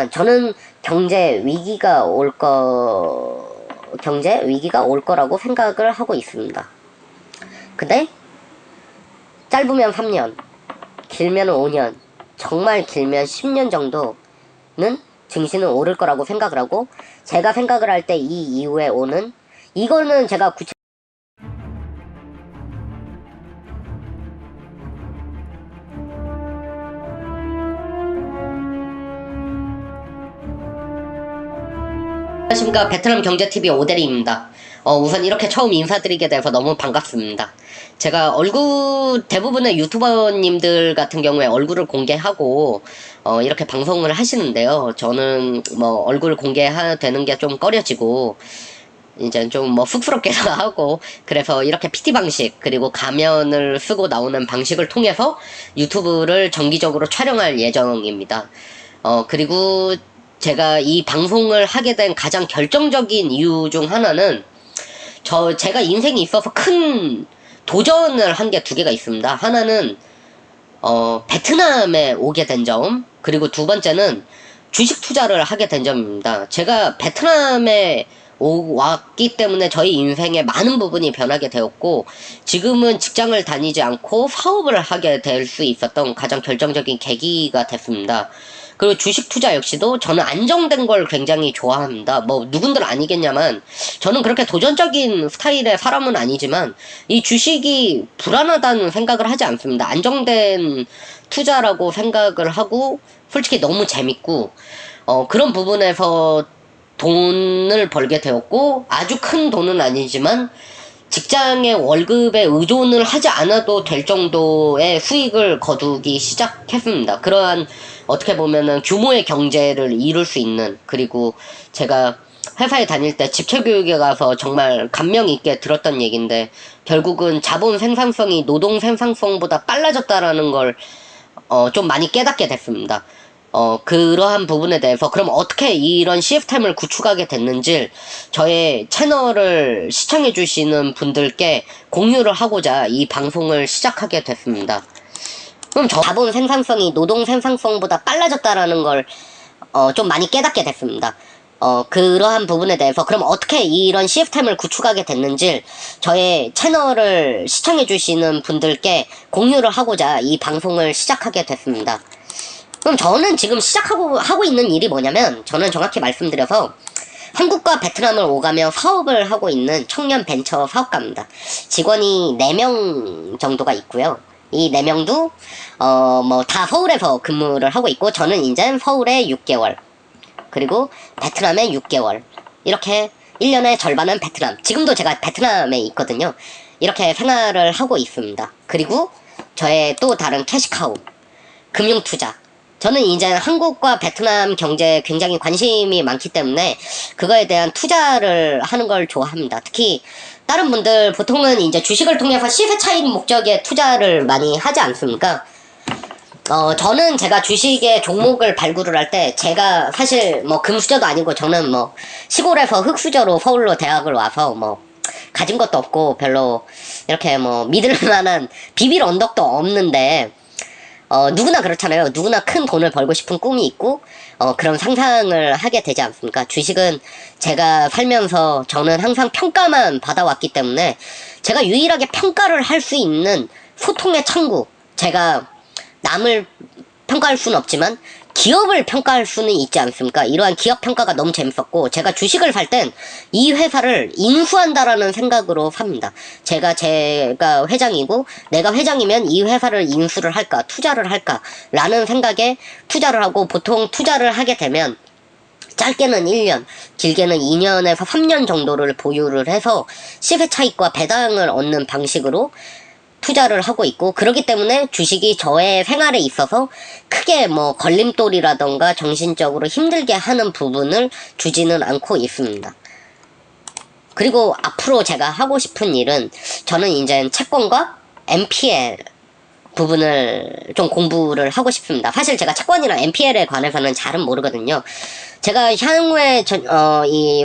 저는 경제 위기가 올 거라고 생각을 하고 있습니다. 근데 짧으면 3년, 길면 5년, 정말 길면 10년 정도는 증시는 오를 거라고 생각을 하고, 제가 생각을 할 때 이 이후에 오는, 이거는 제가 안녕하십니까, 베트남 경제TV 오대리입니다. 우선 이렇게 처음 인사드리게 돼서 너무 반갑습니다. 제가 대부분의 유튜버님들 같은 경우에 얼굴을 공개하고 이렇게 방송을 하시는데요. 저는 얼굴 공개되는 게 좀 꺼려지고 이제 좀 쑥스럽기도 하고, 그래서 이렇게 PT 방식, 그리고 가면을 쓰고 나오는 방식을 통해서 유튜브를 정기적으로 촬영할 예정입니다. 그리고 제가 이 방송을 하게 된 가장 결정적인 이유 중 하나는, 제가 인생에 있어서 큰 도전을 한 게 두 개가 있습니다. 하나는 베트남에 오게 된 점, 그리고 두 번째는 주식 투자를 하게 된 점입니다. 제가 베트남에 왔기 때문에 저희 인생의 많은 부분이 변하게 되었고, 지금은 직장을 다니지 않고 사업을 하게 될 수 있었던 가장 결정적인 계기가 됐습니다. 그리고 주식 투자 역시도 저는 안정된 걸 굉장히 좋아합니다. 누군들 아니겠냐만, 저는 그렇게 도전적인 스타일의 사람은 아니지만 이 주식이 불안하다는 생각을 하지 않습니다. 안정된 투자라고 생각을 하고, 솔직히 너무 재밌고, 그런 부분에서 돈을 벌게 되었고, 아주 큰 돈은 아니지만 직장의 월급에 의존을 하지 않아도 될 정도의 수익을 거두기 시작했습니다. 그러한 어떻게 보면은 규모의 경제를 이룰 수 있는, 그리고 제가 회사에 다닐 때 집체교육에 가서 정말 감명 있게 들었던 얘기인데, 결국은 자본 생산성이 노동 생산성보다 빨라졌다라는 걸 좀 많이 깨닫게 됐습니다. 그러한 부분에 대해서 그럼 어떻게 이런 시스템을 구축하게 됐는지 저의 채널을 시청해주시는 분들께 공유를 하고자 이 방송을 시작하게 됐습니다. 그럼 자본 생산성이 노동 생산성보다 빨라졌다라는 걸 좀 많이 깨닫게 됐습니다. 그러한 부분에 대해서 그럼 어떻게 이런 시스템을 구축하게 됐는지 저의 채널을 시청해주시는 분들께 공유를 하고자 이 방송을 시작하게 됐습니다. 그럼 저는 지금 하고 있는 일이 뭐냐면, 저는 정확히 말씀드려서 한국과 베트남을 오가며 사업을 하고 있는 청년 벤처 사업가입니다. 직원이 4명 정도가 있고요. 이 4명도 다 서울에서 근무를 하고 있고, 저는 이제 서울에 6개월, 그리고 베트남에 6개월, 이렇게 1년의 절반은 베트남, 지금도 제가 베트남에 있거든요. 이렇게 생활을 하고 있습니다. 그리고 저의 또 다른 캐시카우, 금융투자, 저는 이제 한국과 베트남 경제에 굉장히 관심이 많기 때문에 그거에 대한 투자를 하는 걸 좋아합니다. 특히 다른 분들 보통은 이제 주식을 통해서 시세 차익 목적의 투자를 많이 하지 않습니까? 저는 제가 주식의 종목을 발굴을 할 때, 제가 사실 금수저도 아니고, 저는 시골에서 흙수저로 서울로 대학을 와서 가진 것도 없고 별로 이렇게 믿을 만한 비빌 언덕도 없는데, 누구나 그렇잖아요. 누구나 큰 돈을 벌고 싶은 꿈이 있고, 그런 상상을 하게 되지 않습니까? 주식은 제가 살면서 저는 항상 평가만 받아왔기 때문에, 제가 유일하게 평가를 할 수 있는 소통의 창구, 제가 남을 평가할 수는 없지만 기업을 평가할 수는 있지 않습니까? 이러한 기업 평가가 너무 재밌었고, 제가 주식을 살 땐 이 회사를 인수한다라는 생각으로 삽니다. 제가 회장이고, 내가 회장이면 이 회사를 인수를 할까, 투자를 할까 라는 생각에 투자를 하고, 보통 투자를 하게 되면 짧게는 1년, 길게는 2년에서 3년 정도를 보유를 해서 시세 차익과 배당을 얻는 방식으로 투자를 하고 있고, 그렇기 때문에 주식이 저의 생활에 있어서 크게 걸림돌이라던가 정신적으로 힘들게 하는 부분을 주지는 않고 있습니다. 그리고 앞으로 제가 하고 싶은 일은, 저는 이제 채권과 NPL 부분을 좀 공부를 하고 싶습니다. 사실 제가 채권이랑 NPL에 관해서는 잘은 모르거든요. 제가 향후에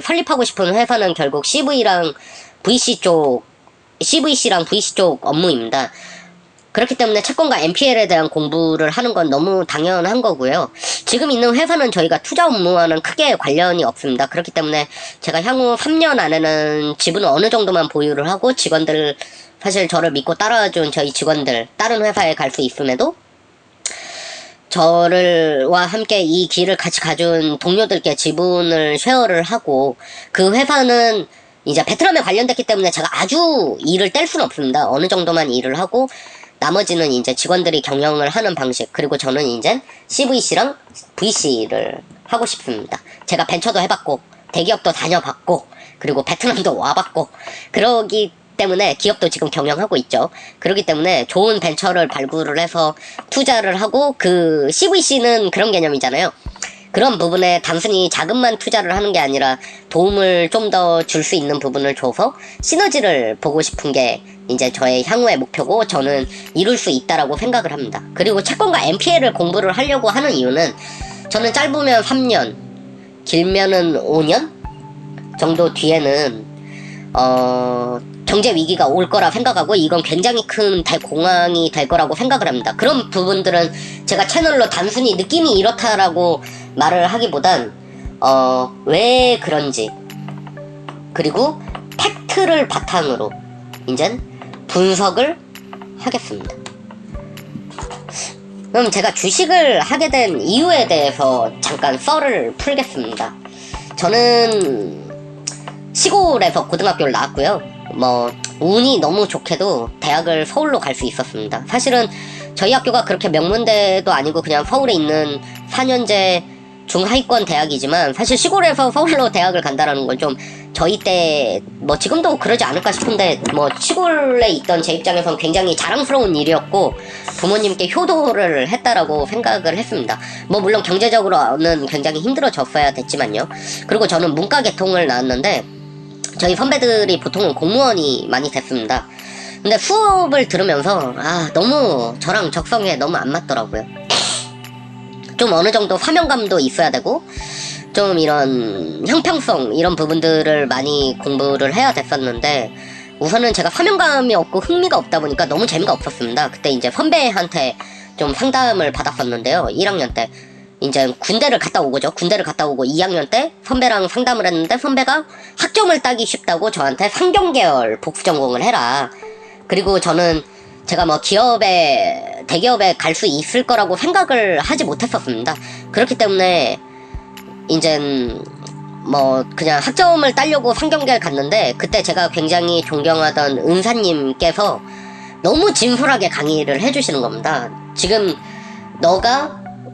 설립하고 싶은 회사는 결국 CVC랑 VC 쪽 업무입니다. 그렇기 때문에 채권과 NPL에 대한 공부를 하는 건 너무 당연한 거고요. 지금 있는 회사는 저희가 투자 업무와는 크게 관련이 없습니다. 그렇기 때문에 제가 향후 3년 안에는 지분을 어느 정도만 보유를 하고 직원들, 사실 저를 믿고 따라준 저희 직원들, 다른 회사에 갈 수 있음에도 저와 함께 이 길을 같이 가준 동료들께 지분을 쉐어를 하고, 그 회사는 이제 베트남에 관련됐기 때문에 제가 아주 일을 뗄 수는 없습니다. 어느 정도만 일을 하고 나머지는 이제 직원들이 경영을 하는 방식, 그리고 저는 이제 CVC랑 VC를 하고 싶습니다. 제가 벤처도 해봤고 대기업도 다녀봤고 그리고 베트남도 와봤고 그러기 때문에 기업도 지금 경영하고 있죠. 그렇기 때문에 좋은 벤처를 발굴을 해서 투자를 하고, 그 CVC는 그런 개념이잖아요. 그런 부분에 단순히 자금만 투자를 하는 게 아니라 도움을 좀 더 줄 수 있는 부분을 줘서 시너지를 보고 싶은 게 이제 저의 향후의 목표고, 저는 이룰 수 있다라고 생각을 합니다. 그리고 채권과 NPL을 공부를 하려고 하는 이유는, 저는 짧으면 3년, 길면은 5년 정도 뒤에는 경제 위기가 올 거라 생각하고, 이건 굉장히 큰 대공황이 될 거라고 생각을 합니다. 그런 부분들은 제가 채널로 단순히 느낌이 이렇다라고 말을 하기보단 왜 그런지, 그리고 팩트를 바탕으로 이제 분석을 하겠습니다. 그럼 제가 주식을 하게 된 이유에 대해서 잠깐 썰을 풀겠습니다. 저는 시골에서 고등학교를 나왔고요. 운이 너무 좋게도 대학을 서울로 갈 수 있었습니다. 사실은 저희 학교가 그렇게 명문대도 아니고 그냥 서울에 있는 4년제 중하위권 대학이지만, 사실 시골에서 서울로 대학을 간다라는 건 좀 저희 때 지금도 그러지 않을까 싶은데, 시골에 있던 제 입장에선 굉장히 자랑스러운 일이었고 부모님께 효도를 했다라고 생각을 했습니다. 물론 경제적으로는 굉장히 힘들어졌어야 됐지만요. 그리고 저는 문과 계통을 나왔는데 저희 선배들이 보통은 공무원이 많이 됐습니다. 근데 수업을 들으면서 너무 저랑 적성에 너무 안 맞더라고요. 좀 어느 정도 사명감도 있어야 되고 좀 이런 형평성, 이런 부분들을 많이 공부를 해야 됐었는데, 우선은 제가 사명감이 없고 흥미가 없다 보니까 너무 재미가 없었습니다. 그때 이제 선배한테 좀 상담을 받았었는데요. 1학년 때 이제 군대를 갔다 오고죠. 군대를 갔다 오고 2학년 때 선배랑 상담을 했는데, 선배가 학점을 따기 쉽다고 저한테 상경계열 복수 전공을 해라. 그리고 저는 제가 대기업에 갈 수 있을 거라고 생각을 하지 못했었습니다. 그렇기 때문에 이젠 그냥 학점을 따려고 상경계를 갔는데, 그때 제가 굉장히 존경하던 은사님께서 너무 진솔하게 강의를 해주시는 겁니다. 지금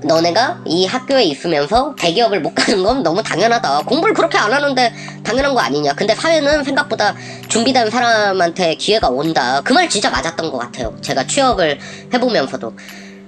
너네가 이 학교에 있으면서 대기업을 못 가는 건 너무 당연하다. 공부를 그렇게 안 하는데 당연한 거 아니냐. 근데 사회는 생각보다 준비된 사람한테 기회가 온다. 그 말 진짜 맞았던 것 같아요. 제가 취업을 해보면서도.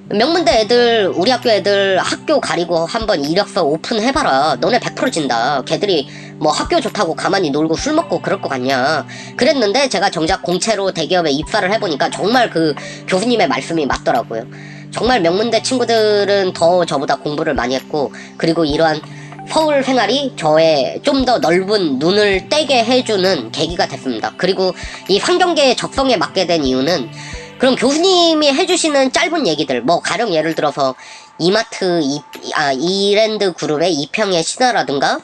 명문대 애들, 우리 학교 애들 학교 가리고 한번 이력서 오픈해봐라. 너네 100% 진다. 걔들이 학교 좋다고 가만히 놀고 술 먹고 그럴 것 같냐. 그랬는데 제가 정작 공채로 대기업에 입사를 해보니까 정말 그 교수님의 말씀이 맞더라고요. 정말 명문대 친구들은 더 저보다 공부를 많이 했고, 그리고 이러한 서울 생활이 저의 좀 더 넓은 눈을 떼게 해주는 계기가 됐습니다. 그리고 이 상경계의 적성에 맞게 된 이유는, 그럼 교수님이 해주시는 짧은 얘기들, 가령 예를 들어서 이랜드 그룹의 이평의 신화라든가,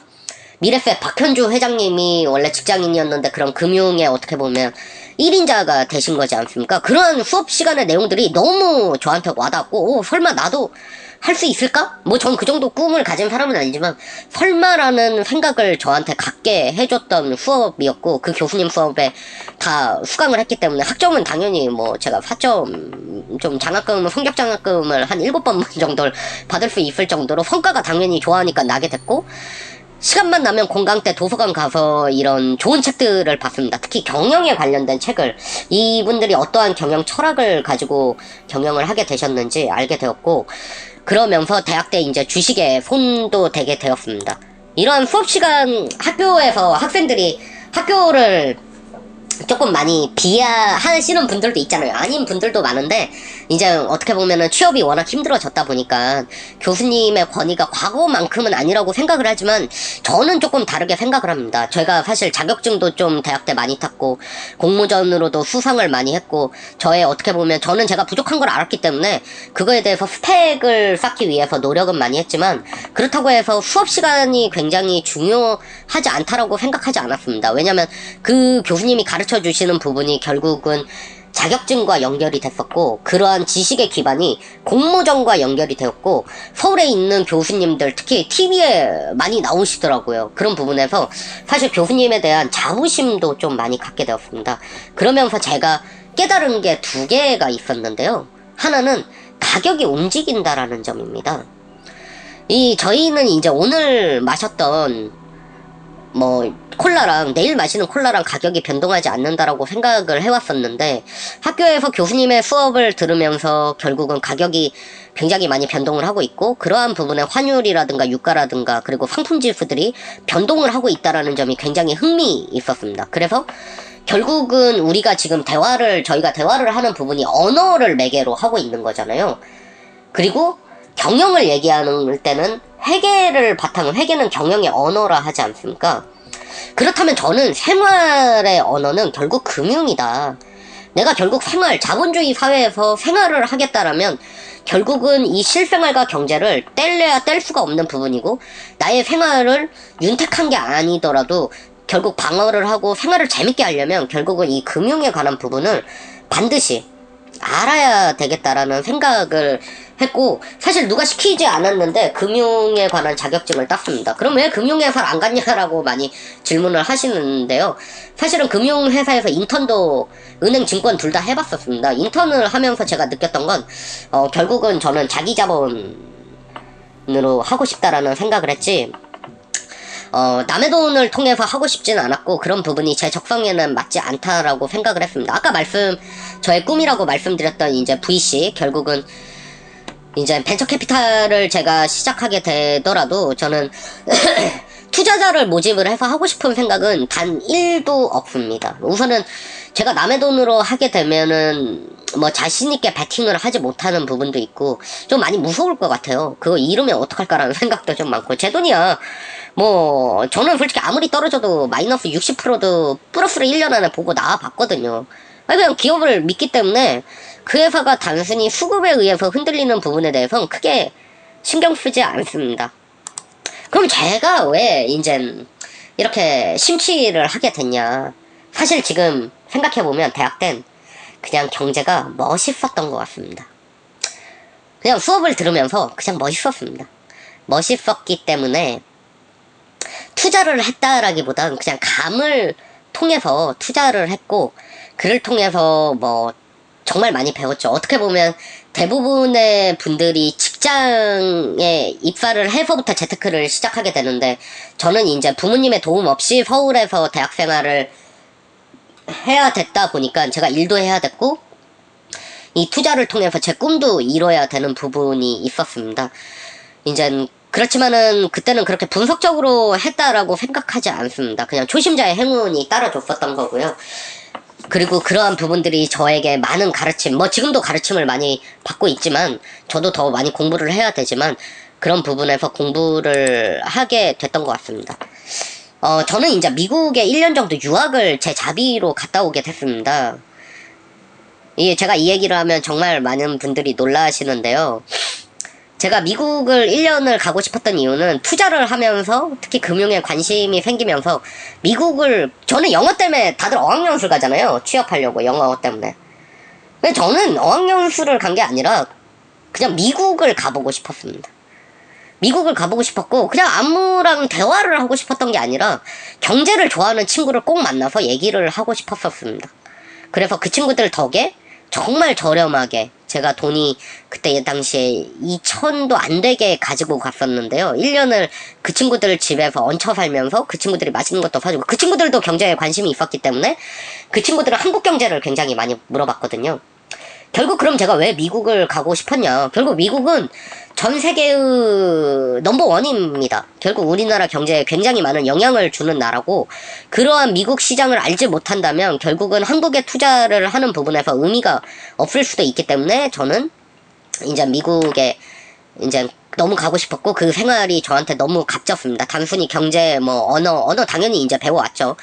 미래셋 박현주 회장님이 원래 직장인이었는데 그런 금융에 어떻게 보면 1인자가 되신 거지 않습니까? 그런 수업 시간의 내용들이 너무 저한테 와닿고, 설마 나도 할 수 있을까? 전 그 정도 꿈을 가진 사람은 아니지만 설마라는 생각을 저한테 갖게 해줬던 수업이었고, 그 교수님 수업에 다 수강을 했기 때문에 학점은 당연히 제가 4점, 좀 장학금, 성적 장학금을 한 7번 정도를 받을 수 있을 정도로 성과가 당연히 좋아하니까 나게 됐고, 시간만 나면 공강 때 도서관 가서 이런 좋은 책들을 봤습니다. 특히 경영에 관련된 책을, 이분들이 어떠한 경영 철학을 가지고 경영을 하게 되셨는지 알게 되었고, 그러면서 대학 때 이제 주식에 손도 대게 되었습니다. 이런 수업 시간, 학교에서 학생들이 학교를 조금 많이 비하하시는 분들도 있잖아요. 아닌 분들도 많은데 이제 어떻게 보면은 취업이 워낙 힘들어졌다 보니까 교수님의 권위가 과거만큼은 아니라고 생각을 하지만 저는 조금 다르게 생각을 합니다. 제가 사실 자격증도 좀 대학 때 많이 탔고 공모전으로도 수상을 많이 했고 저의 어떻게 보면 저는 제가 부족한 걸 알았기 때문에 그거에 대해서 스펙을 쌓기 위해서 노력은 많이 했지만 그렇다고 해서 수업 시간이 굉장히 중요하지 않다라고 생각하지 않았습니다. 왜냐면 그 교수님이 가르쳐 주시는 부분이 결국은 자격증과 연결이 됐었고 그러한 지식의 기반이 공모전과 연결이 되었고 서울에 있는 교수님들 특히 TV에 많이 나오시더라고요. 그런 부분에서 사실 교수님에 대한 자부심도 좀 많이 갖게 되었습니다. 그러면서 제가 깨달은 게 두 개가 있었는데요. 하나는 가격이 움직인다라는 점입니다. 저희는 이제 오늘 마셨던 콜라랑 내일 마시는 콜라랑 가격이 변동하지 않는다라고 생각을 해왔었는데 학교에서 교수님의 수업을 들으면서 결국은 가격이 굉장히 많이 변동을 하고 있고 그러한 부분에 환율이라든가 유가라든가 그리고 상품 지수들이 변동을 하고 있다라는 점이 굉장히 흥미 있었습니다. 그래서 결국은 우리가 지금 저희가 대화를 하는 부분이 언어를 매개로 하고 있는 거잖아요. 그리고 경영을 얘기하는 때는 회계는 경영의 언어라 하지 않습니까? 그렇다면 저는 생활의 언어는 결국 금융이다. 내가 결국 자본주의 사회에서 생활을 하겠다라면 결국은 이 실생활과 경제를 뗄래야 뗄 수가 없는 부분이고 나의 생활을 윤택한 게 아니더라도 결국 방어를 하고 생활을 재밌게 하려면 결국은 이 금융에 관한 부분을 반드시 알아야 되겠다라는 생각을 했고 사실 누가 시키지 않았는데 금융에 관한 자격증을 땄습니다. 그럼 왜 금융회사를 안 갔냐라고 많이 질문을 하시는데요. 사실은 금융회사에서 인턴도 은행, 증권 둘 다 해봤었습니다. 인턴을 하면서 제가 느꼈던 건 결국은 저는 자기 자본으로 하고 싶다라는 생각을 했지 남의 돈을 통해서 하고 싶지는 않았고 그런 부분이 제 적성에는 맞지 않다라고 생각을 했습니다. 아까 저의 꿈이라고 말씀드렸던 이제 VC 결국은 이제 벤처 캐피탈을 제가 시작하게 되더라도 저는 투자자를 모집을 해서 하고 싶은 생각은 단 1도 없습니다. 우선은 제가 남의 돈으로 하게 되면은 자신있게 베팅을 하지 못하는 부분도 있고 좀 많이 무서울 것 같아요. 그거 잃으면 어떡할까라는 생각도 좀 많고 제 돈이야. 저는 솔직히 아무리 떨어져도 마이너스 60%도 플러스를 1년 안에 보고 나와봤거든요. 그냥 기업을 믿기 때문에 그 회사가 단순히 수급에 의해서 흔들리는 부분에 대해서는 크게 신경 쓰지 않습니다. 그럼 제가 왜 이젠 이렇게 심취를 하게 됐냐. 사실 지금 생각해보면 대학 땐 그냥 경제가 멋있었던 것 같습니다. 그냥 수업을 들으면서 그냥 멋있었습니다. 멋있었기 때문에 투자를 했다라기보다는 그냥 감을 통해서 투자를 했고 그를 통해서 정말 많이 배웠죠. 어떻게 보면 대부분의 분들이 직장에 입사를 해서부터 재테크를 시작하게 되는데 저는 이제 부모님의 도움 없이 서울에서 대학 생활을 해야 됐다 보니까 제가 일도 해야 됐고 이 투자를 통해서 제 꿈도 이뤄야 되는 부분이 있었습니다. 이젠 그렇지만은 그때는 그렇게 분석적으로 했다라고 생각하지 않습니다. 그냥 초심자의 행운이 따라줬었던 거고요. 그리고 그러한 부분들이 저에게 많은 가르침, 지금도 가르침을 많이 받고 있지만 저도 더 많이 공부를 해야 되지만 그런 부분에서 공부를 하게 됐던 것 같습니다. 저는 이제 미국에 1년 정도 유학을 제 자비로 갔다 오게 됐습니다. 제가 이 얘기를 하면 정말 많은 분들이 놀라시는데요. 제가 미국을 1년을 가고 싶었던 이유는 투자를 하면서 특히 금융에 관심이 생기면서 저는 영어 때문에 다들 어학연수를 가잖아요. 취업하려고 영어 때문에. 근데 저는 어학연수를 간 게 아니라 그냥 미국을 가보고 싶었습니다. 미국을 가보고 싶었고 그냥 아무랑 대화를 하고 싶었던 게 아니라 경제를 좋아하는 친구를 꼭 만나서 얘기를 하고 싶었었습니다. 그래서 그 친구들 덕에 정말 저렴하게 제가 돈이 그때 당시에 2,000도 안 되게 가지고 갔었는데요. 1년을 그 친구들 집에서 얹혀 살면서 그 친구들이 맛있는 것도 사주고 그 친구들도 경제에 관심이 있었기 때문에 그 친구들은 한국 경제를 굉장히 많이 물어봤거든요. 결국 그럼 제가 왜 미국을 가고 싶었냐. 결국 미국은 전 세계의 넘버원입니다. 결국 우리나라 경제에 굉장히 많은 영향을 주는 나라고, 그러한 미국 시장을 알지 못한다면 결국은 한국에 투자를 하는 부분에서 의미가 없을 수도 있기 때문에 저는 이제 미국에 이제 너무 가고 싶었고, 그 생활이 저한테 너무 값졌습니다. 단순히 경제, 뭐, 언어 당연히 이제 배워왔죠.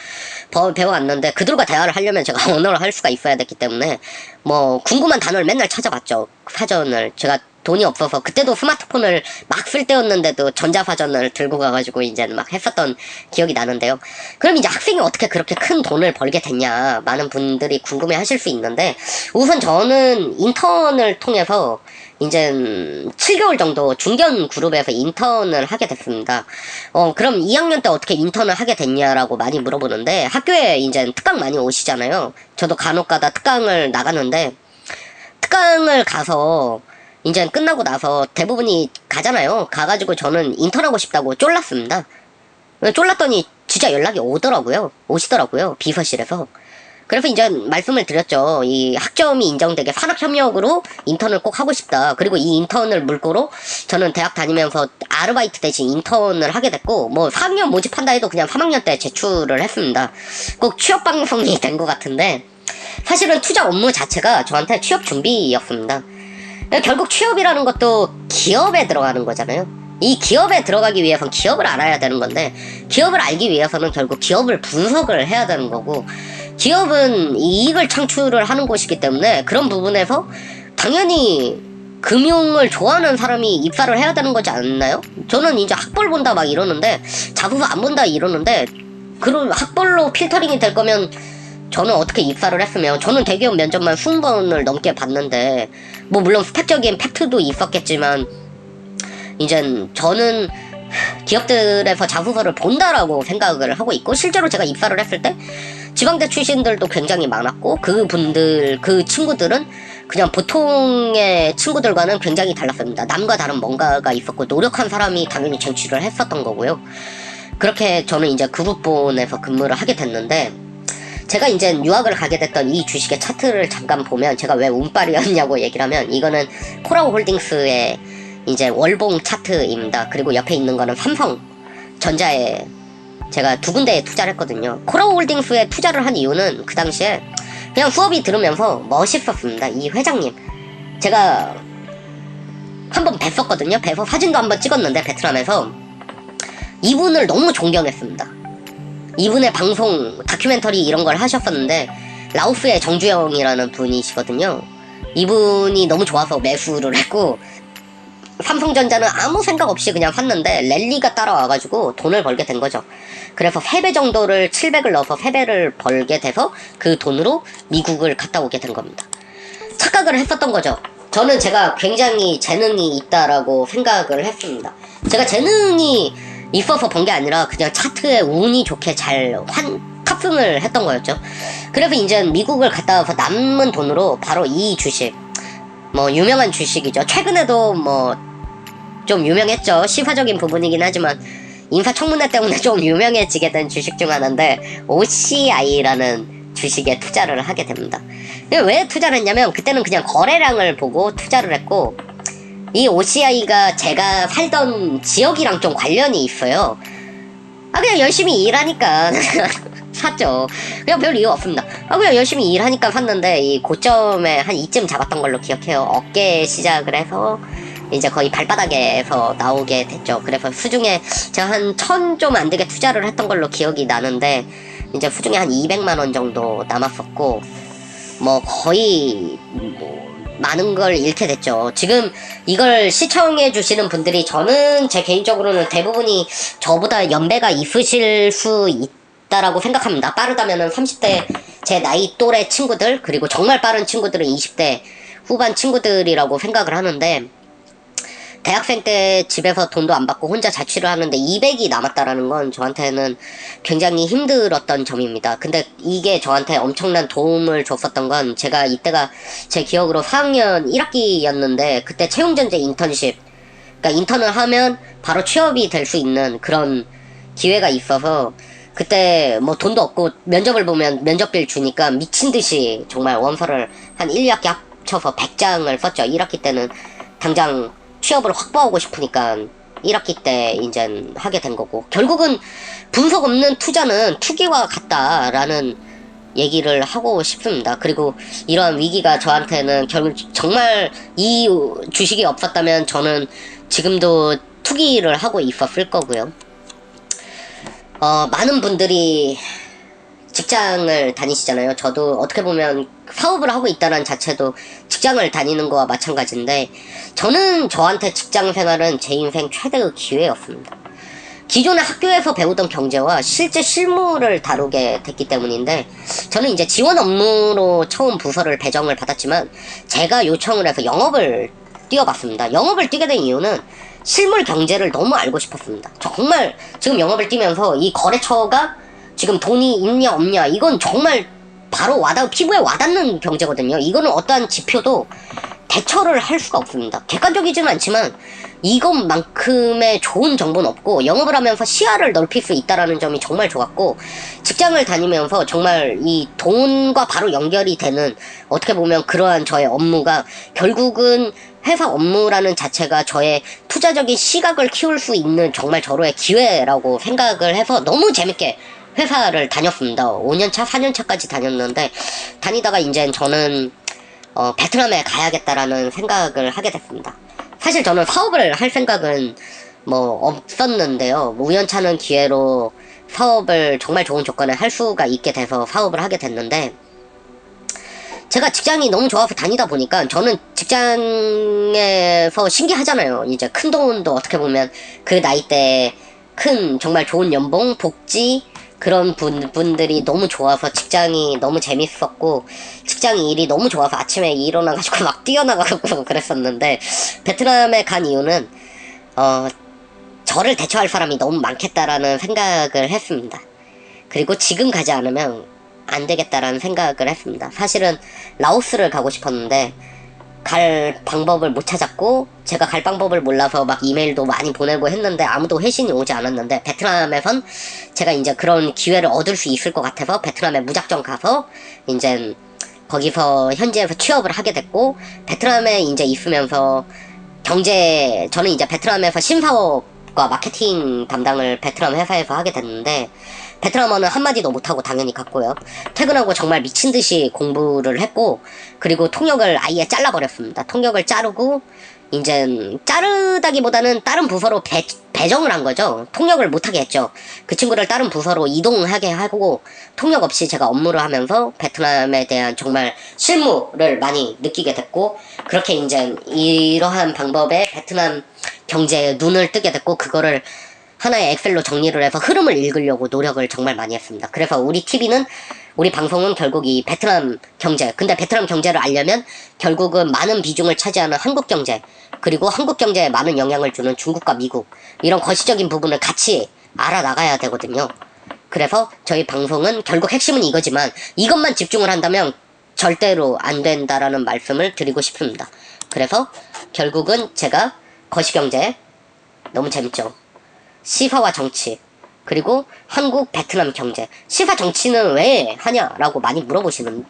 배워왔는데, 그들과 대화를 하려면 제가 언어를 할 수가 있어야 됐기 때문에, 뭐, 궁금한 단어를 맨날 찾아봤죠. 사전을. 제가 돈이 없어서, 그때도 스마트폰을 막 쓸 때였는데도 전자사전을 들고 가가지고 이제 막 했었던 기억이 나는데요. 그럼 이제 학생이 어떻게 그렇게 큰 돈을 벌게 됐냐, 많은 분들이 궁금해 하실 수 있는데, 우선 저는 인턴을 통해서 이제 7개월 정도 중견 그룹에서 인턴을 하게 됐습니다. 그럼 2학년 때 어떻게 인턴을 하게 됐냐라고 많이 물어보는데, 학교에 이제 특강 많이 오시잖아요. 저도 간혹가다 특강을 나가는데, 특강을 가서 이제 끝나고 나서 대부분이 가잖아요. 가가지고 저는 인턴하고 싶다고 쫄랐습니다. 쫄랐더니 진짜 연락이 오시더라고요. 비서실에서. 그래서 이제 말씀을 드렸죠. 이 학점이 인정되게 산학협력으로 인턴을 꼭 하고 싶다. 그리고 이 인턴을 물꼬로 저는 대학 다니면서 아르바이트 대신 인턴을 하게 됐고, 뭐 4학년 모집한다 해도 그냥 3학년 때 제출을 했습니다. 꼭 취업 방송이 된 것 같은데, 사실은 투자 업무 자체가 저한테 취업 준비였습니다. 결국 취업이라는 것도 기업에 들어가는 거잖아요. 이 기업에 들어가기 위해서는 기업을 알아야 되는 건데, 기업을 알기 위해서는 결국 기업을 분석을 해야 되는 거고, 기업은 이익을 창출을 하는 곳이기 때문에 그런 부분에서 당연히 금융을 좋아하는 사람이 입사를 해야 되는 거지 않나요? 저는 이제 학벌 본다 막 이러는데, 자소서 안 본다 이러는데, 그런 학벌로 필터링이 될 거면 저는 어떻게 입사를 했으면, 저는 대기업 면접만 20번을 넘게 봤는데, 뭐 물론 스펙적인 팩트도 있었겠지만, 이제 저는 기업들에서 자소서를 본다라고 생각을 하고 있고, 실제로 제가 입사를 했을 때 지방대 출신들도 굉장히 많았고, 그 친구들은 그냥 보통의 친구들과는 굉장히 달랐습니다. 남과 다른 뭔가가 있었고, 노력한 사람이 당연히 쟁취를 했었던 거고요. 그렇게 저는 이제 그룹본에서 근무를 하게 됐는데, 제가 이제 유학을 가게 됐던 이 주식의 차트를 잠깐 보면, 제가 왜 운빨이었냐고 얘기를 하면, 이거는 코라오 홀딩스의 이제 월봉 차트입니다. 그리고 옆에 있는 거는 삼성전자에 제가 두 군데에 투자를 했거든요. 코라오 홀딩스에 투자를 한 이유는 그 당시에 그냥 수업이 들으면서 멋있었습니다. 이 회장님, 제가 한번 뵀었거든요. 뵈서 사진도 한번 찍었는데, 베트남에서. 이분을 너무 존경했습니다. 이분의 방송, 다큐멘터리 이런 걸 하셨었는데, 라오스의 정주영이라는 분이시거든요. 이분이 너무 좋아서 매수를 했고, 삼성전자는 아무 생각 없이 그냥 샀는데 랠리가 따라와가지고 돈을 벌게 된 거죠. 그래서 3배 정도를 700을 넣어서 3배를 벌게 돼서 그 돈으로 미국을 갔다 오게 된 겁니다. 착각을 했었던 거죠. 저는 제가 굉장히 재능이 있다라고 생각을 했습니다. 제가 재능이 있어서 번 게 아니라 그냥 차트에 운이 좋게 잘 탑승을 했던 거였죠. 그래서 이제 미국을 갔다 와서 남은 돈으로 바로 이 주식, 뭐 유명한 주식이죠. 최근에도 뭐 좀 유명했죠. 시사적인 부분이긴 하지만 인사청문회 때문에 좀 유명해지게 된 주식 중 하나인데, OCI라는 주식에 투자를 하게 됩니다. 왜 투자를 했냐면, 그때는 그냥 거래량을 보고 투자를 했고, 이 OCI가 제가 살던 지역이랑 좀 관련이 있어요. 그냥 열심히 일하니까 샀죠. 그냥 별 이유 없습니다. 그냥 열심히 일하니까 샀는데, 이 고점에 한 이쯤 잡았던 걸로 기억해요. 어깨에 시작을 해서 이제 거의 발바닥에서 나오게 됐죠. 그래서 수중에 제가 한 1000 좀 안 되게 투자를 했던 걸로 기억이 나는데, 이제 수중에 한 200만원 정도 남았었고, 뭐 거의 많은 걸 잃게 됐죠. 지금 이걸 시청해 주시는 분들이, 저는 제 개인적으로는 대부분이 저보다 연배가 있으실 수 있다라고 생각합니다. 빠르다면은 30대 제 나이 또래 친구들, 그리고 정말 빠른 친구들은 20대 후반 친구들이라고 생각을 하는데, 대학생 때 집에서 돈도 안 받고 혼자 자취를 하는데 200이 남았다라는 건 저한테는 굉장히 힘들었던 점입니다. 근데 이게 저한테 엄청난 도움을 줬었던 건, 제가 이때가 제 기억으로 4학년 1학기였는데, 그때 채용전제 인턴십, 그러니까 인턴을 하면 바로 취업이 될 수 있는 그런 기회가 있어서, 그때 뭐 돈도 없고 면접을 보면 면접비를 주니까 미친듯이 정말 원서를 한 1, 2학기 합쳐서 100장을 썼죠. 1학기 때는 당장 취업을 확보하고 싶으니까 1학기 때 이제 하게 된 거고, 결국은 분석 없는 투자는 투기와 같다라는 얘기를 하고 싶습니다. 그리고 이러한 위기가 저한테는 결국 정말 이 주식이 없었다면 저는 지금도 투기를 하고 있었을 거고요. 많은 분들이 직장을 다니시잖아요. 저도 어떻게 보면 사업을 하고 있다는 자체도 직장을 다니는 거와 마찬가지인데, 저는 저한테 직장 생활은 제 인생 최대의 기회였습니다. 기존의 학교에서 배우던 경제와 실제 실무를 다루게 됐기 때문인데, 저는 이제 지원 업무로 처음 부서를 배정을 받았지만 제가 요청을 해서 영업을 뛰어봤습니다. 영업을 뛰게 된 이유는 실물 경제를 너무 알고 싶었습니다. 정말 지금 영업을 뛰면서 이 거래처가 지금 돈이 있냐 없냐, 이건 정말 바로 피부에 와닿는 경제거든요. 이거는 어떠한 지표도 대처를 할 수가 없습니다. 객관적이지는 않지만 이것만큼의 좋은 정보는 없고, 영업을 하면서 시야를 넓힐 수 있다는 점이 정말 좋았고, 직장을 다니면서 정말 이 돈과 바로 연결이 되는, 어떻게 보면 그러한 저의 업무가 결국은 회사 업무라는 자체가 저의 투자적인 시각을 키울 수 있는 정말 저로의 기회라고 생각을 해서 너무 재밌게 회사를 다녔습니다. 5년차, 4년차까지 다녔는데, 다니다가 이제 저는 베트남에 가야겠다라는 생각을 하게 됐습니다. 사실 저는 사업을 할 생각은 없었는데요. 우연찮은 기회로 사업을 정말 좋은 조건에 할 수가 있게 돼서 사업을 하게 됐는데, 제가 직장이 너무 좋아서 다니다 보니까 저는 직장에서 신기하잖아요. 이제 큰 돈도 어떻게 보면 그 나이 때 큰 정말 좋은 연봉, 복지, 그런 분들이 너무 좋아서 직장이 너무 재밌었고, 직장 일이 너무 좋아서 아침에 일어나가지고 막 뛰어나가고 그랬었는데, 베트남에 간 이유는 저를 대처할 사람이 너무 많겠다라는 생각을 했습니다. 그리고 지금 가지 않으면 안 되겠다라는 생각을 했습니다. 사실은 라오스를 가고 싶었는데 갈 방법을 못 찾았고, 제가 갈 방법을 몰라서 막 이메일도 많이 보내고 했는데 아무도 회신이 오지 않았는데, 베트남에선 제가 이제 그런 기회를 얻을 수 있을 것 같아서 베트남에 무작정 가서 이제 거기서 현지에서 취업을 하게 됐고, 베트남에 이제 있으면서 저는 이제 베트남에서 신사업과 마케팅 담당을 베트남 회사에서 하게 됐는데, 베트남어는 한마디도 못하고 당연히 갔고요. 퇴근하고 정말 미친듯이 공부를 했고, 그리고 통역을 아예 잘라버렸습니다. 통역을 자르고, 이제 자르다기보다는 다른 부서로 배정을 한 거죠. 통역을 못하게 했죠. 그 친구를 다른 부서로 이동하게 하고, 통역 없이 제가 업무를 하면서 베트남에 대한 정말 실무를 많이 느끼게 됐고, 그렇게 이제 이러한 방법에 베트남 경제에 눈을 뜨게 됐고, 그거를 하나의 엑셀로 정리를 해서 흐름을 읽으려고 노력을 정말 많이 했습니다. 그래서 우리 방송은 결국 이 베트남 경제, 근데 베트남 경제를 알려면 결국은 많은 비중을 차지하는 한국 경제, 그리고 한국 경제에 많은 영향을 주는 중국과 미국, 이런 거시적인 부분을 같이 알아나가야 되거든요. 그래서 저희 방송은 결국 핵심은 이거지만, 이것만 집중을 한다면 절대로 안 된다라는 말씀을 드리고 싶습니다. 그래서 결국은 제가 거시경제, 너무 재밌죠. 시사와 정치, 그리고 한국 베트남 경제. 시사 정치는 왜 하냐라고 많이 물어보실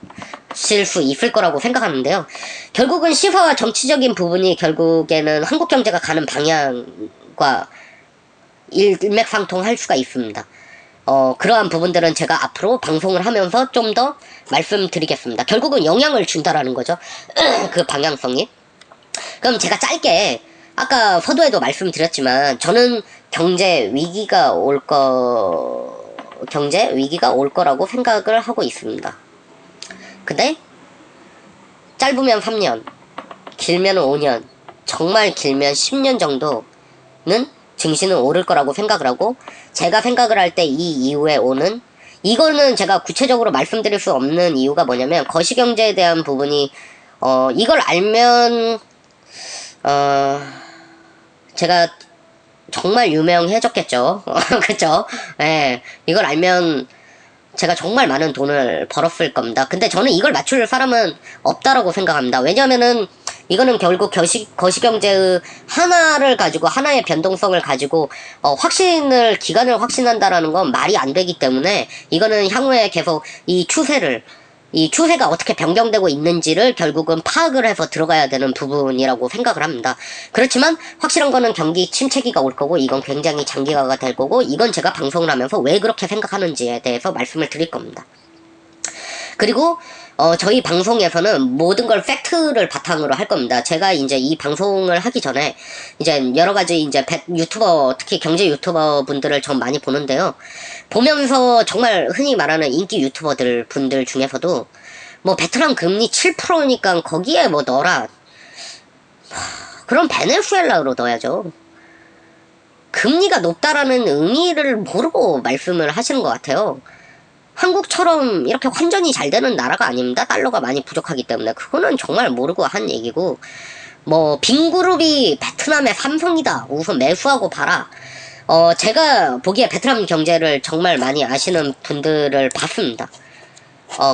수 있을 거라고 생각하는데요. 결국은 시사와 정치적인 부분이 결국에는 한국 경제가 가는 방향과 일맥상통할 수가 있습니다. 그러한 부분들은 제가 앞으로 방송을 하면서 좀 더 말씀드리겠습니다. 결국은 영향을 준다라는 거죠. 그 방향성이. 그럼 제가 짧게, 아까 서두에도 말씀드렸지만 저는 경제 위기가 올 거라고 생각을 하고 있습니다. 근데 짧으면 3년, 길면 5년, 정말 길면 10년 정도는 증시는 오를 거라고 생각을 하고, 제가 생각을 할 때 이 이후에 오는, 이거는 제가 구체적으로 말씀드릴 수 없는 이유가 뭐냐면, 거시경제에 대한 부분이 이걸 알면 제가 정말 유명해졌겠죠. 그쵸? 예. 이걸 알면 제가 정말 많은 돈을 벌었을 겁니다. 근데 저는 이걸 맞출 사람은 없다라고 생각합니다. 왜냐면은 이거는 결국 거시경제의 하나를 가지고, 하나의 변동성을 가지고 기간을 확신한다라는 건 말이 안 되기 때문에, 이거는 향후에 계속 이 추세를 이 추세가 어떻게 변경되고 있는지를 결국은 파악을 해서 들어가야 되는 부분이라고 생각을 합니다. 그렇지만 확실한 거는 경기 침체기가 올 거고 이건 굉장히 장기화가 될 거고 이건 제가 방송을 하면서 왜 그렇게 생각하는지에 대해서 말씀을 드릴 겁니다. 그리고 저희 방송에서는 모든 걸 팩트를 바탕으로 할 겁니다. 제가 이제 이 방송을 하기 전에 이제 여러 가지 이제 유튜버, 특히 경제 유튜버 분들을 좀 많이 보는데요. 보면서 정말 흔히 말하는 인기 유튜버들 분들 중에서도 뭐 베트남 금리 7%니까 거기에 뭐 넣어라. 그럼 베네수엘라로 넣어야죠. 금리가 높다라는 의미를 모르고 말씀을 하시는 것 같아요. 한국처럼 이렇게 환전이 잘 되는 나라가 아닙니다. 달러가 많이 부족하기 때문에. 그거는 정말 모르고 한 얘기고, 뭐 빈그룹이 베트남의 삼성이다. 우선 매수하고 봐라. 제가 보기에 베트남 경제를 정말 많이 아시는 분들을 봤습니다.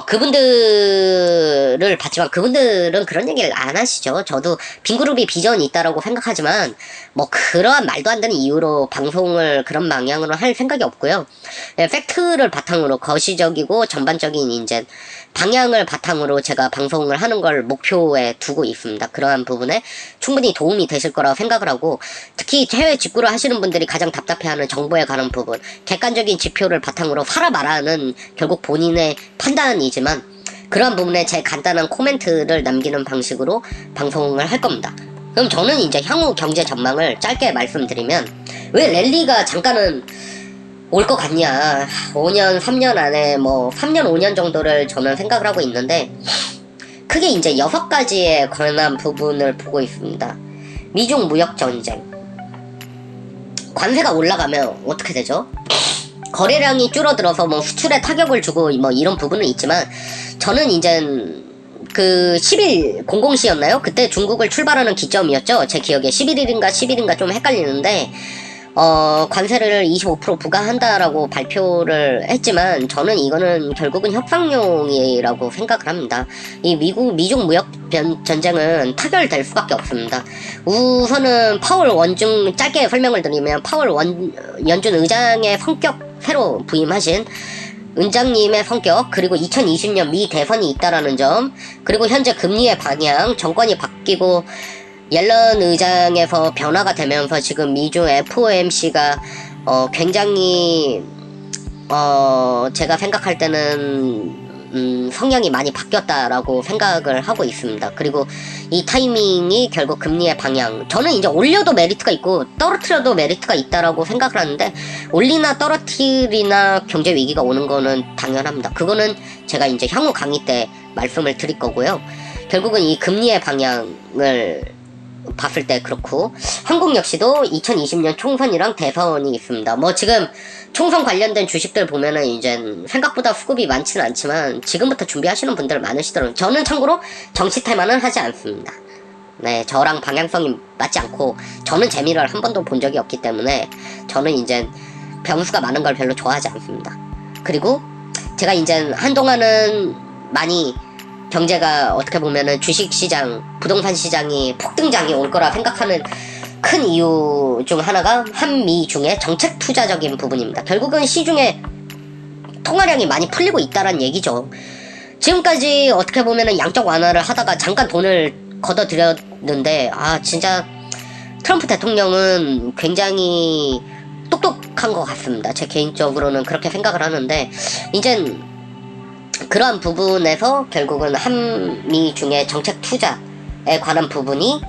그분들을 봤지만 그분들은 그런 얘기를 안 하시죠. 저도 빈그룹이 비전이 있다라고 생각하지만 뭐 그러한 말도 안 되는 이유로 방송을 그런 방향으로 할 생각이 없고요. 팩트를 바탕으로 거시적이고 전반적인 이제 방향을 바탕으로 제가 방송을 하는 걸 목표에 두고 있습니다. 그러한 부분에 충분히 도움이 되실 거라고 생각을 하고, 특히 해외 직구를 하시는 분들이 가장 답답해하는 정보에 관한 부분, 객관적인 지표를 바탕으로 사라 마라는 결국 본인의 판단이지만 그러한 부분에 제 간단한 코멘트를 남기는 방식으로 방송을 할 겁니다. 그럼 저는 이제 향후 경제 전망을 짧게 말씀드리면, 왜 랠리가 잠깐은 올 것 같냐, 5년 3년 안에 뭐 3년 5년 정도를 저는 생각을 하고 있는데, 크게 이제 6가지에 관한 부분을 보고 있습니다. 미중 무역 전쟁, 관세가 올라가면 어떻게 되죠? 거래량이 줄어들어서 뭐 수출에 타격을 주고 뭐 이런 부분은 있지만, 저는 이제 그 10일 00시였나요? 그때 중국을 출발하는 기점이었죠. 제 기억에 11일인가 10일인가 좀 헷갈리는데, 관세를 25% 부과한다라고 발표를 했지만 저는 이거는 결국은 협상용이라고 생각을 합니다. 이 미중 무역 전쟁은 타결될 수밖에 없습니다. 우선은 파월 원중, 짧게 설명을 드리면 파월 연준 의장의 성격, 새로 부임하신 은장님의 성격, 그리고 2020년 미 대선이 있다라는 점, 그리고 현재 금리의 방향, 정권이 바뀌고 옐런 의장에서 변화가 되면서 지금 미중 FOMC가 굉장히 제가 생각할 때는 성향이 많이 바뀌었다라고 생각을 하고 있습니다. 그리고 이 타이밍이 결국 금리의 방향, 저는 이제 올려도 메리트가 있고 떨어뜨려도 메리트가 있다라고 생각을 하는데, 올리나 떨어뜨리나 경제 위기가 오는 거는 당연합니다. 그거는 제가 이제 향후 강의 때 말씀을 드릴 거고요. 결국은 이 금리의 방향을 봤을 때 그렇고, 한국 역시도 2020년 총선이랑 대선이 있습니다. 뭐 지금 총선 관련된 주식들 보면은 이제 생각보다 수급이 많지는 않지만 지금부터 준비하시는 분들 많으시더라고요. 저는 참고로 정치 테마는 하지 않습니다. 네, 저랑 방향성이 맞지 않고 저는 재미를 한 번도 본 적이 없기 때문에 저는 이제 변수가 많은 걸 별로 좋아하지 않습니다. 그리고 제가 이제 한동안은 많이 경제가 어떻게 보면은 주식시장, 부동산 시장이 폭등장이 올 거라 생각하는 큰 이유 중 하나가 한미 중의 정책 투자적인 부분입니다. 결국은 시중에 통화량이 많이 풀리고 있다는 얘기죠. 지금까지 어떻게 보면은 양적 완화를 하다가 잠깐 돈을 걷어들였는데, 진짜 트럼프 대통령은 굉장히 똑똑한 것 같습니다. 제 개인적으로는 그렇게 생각을 하는데, 이젠 그러한 부분에서 결국은 한미 중의 정책 투자에 관한 부분이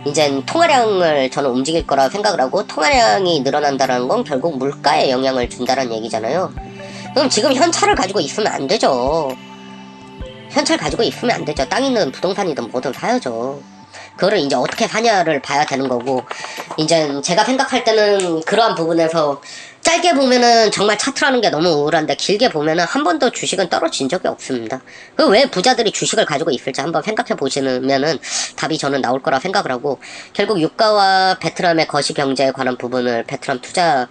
이젠 통화량을 저는 움직일 거라 생각을 하고, 통화량이 늘어난다는 건 결국 물가에 영향을 준다는 얘기잖아요. 그럼 지금 현찰을 가지고 있으면 안 되죠. 현찰 가지고 있으면 안 되죠. 땅이든 부동산이든 뭐든 사야죠. 그거를 이제 어떻게 사냐를 봐야 되는 거고, 이제 제가 생각할 때는 그러한 부분에서 짧게 보면은 정말 차트라는 게 너무 우울한데, 길게 보면은 한 번도 주식은 떨어진 적이 없습니다. 그 왜 부자들이 주식을 가지고 있을지 한번 생각해 보시면은 답이 저는 나올 거라 생각을 하고, 결국 유가와 베트남의 거시 경제에 관한 부분을 베트남 투자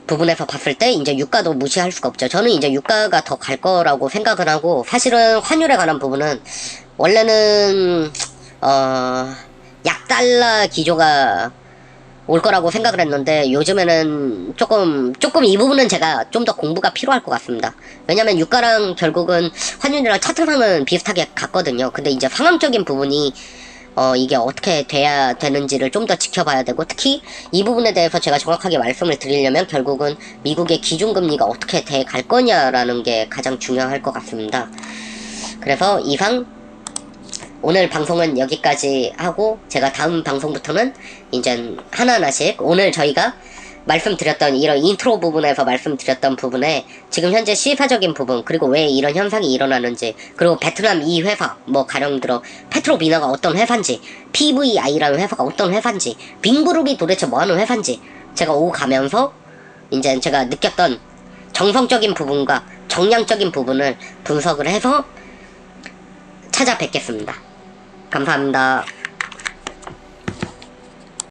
부분에서 봤을 때 이제 유가도 무시할 수가 없죠. 저는 이제 유가가 더 갈 거라고 생각을 하고, 사실은 환율에 관한 부분은 원래는 약달러 기조가 올 거라고 생각을 했는데 요즘에는 조금 이 부분은 제가 좀 더 공부가 필요할 것 같습니다. 왜냐면 유가랑 결국은 환율이랑 차트상은 비슷하게 갔거든요. 근데 이제 상황적인 부분이 이게 어떻게 돼야 되는지를 좀 더 지켜봐야 되고, 특히 이 부분에 대해서 제가 정확하게 말씀을 드리려면 결국은 미국의 기준금리가 어떻게 돼 갈 거냐라는 게 가장 중요할 것 같습니다. 그래서 이상 오늘 방송은 여기까지 하고, 제가 다음 방송부터는 이제 하나하나씩 오늘 저희가 말씀드렸던 이런 인트로 부분에서 말씀드렸던 부분에 지금 현재 시사적인 부분, 그리고 왜 이런 현상이 일어나는지, 그리고 베트남 이 회사, 뭐 가령 들어 페트로비나가 어떤 회사인지, PVI라는 회사가 어떤 회사인지, 빙그룹이 도대체 뭐하는 회사인지 제가 오가면서 이제 제가 느꼈던 정성적인 부분과 정량적인 부분을 분석을 해서 찾아뵙겠습니다. 감사합니다.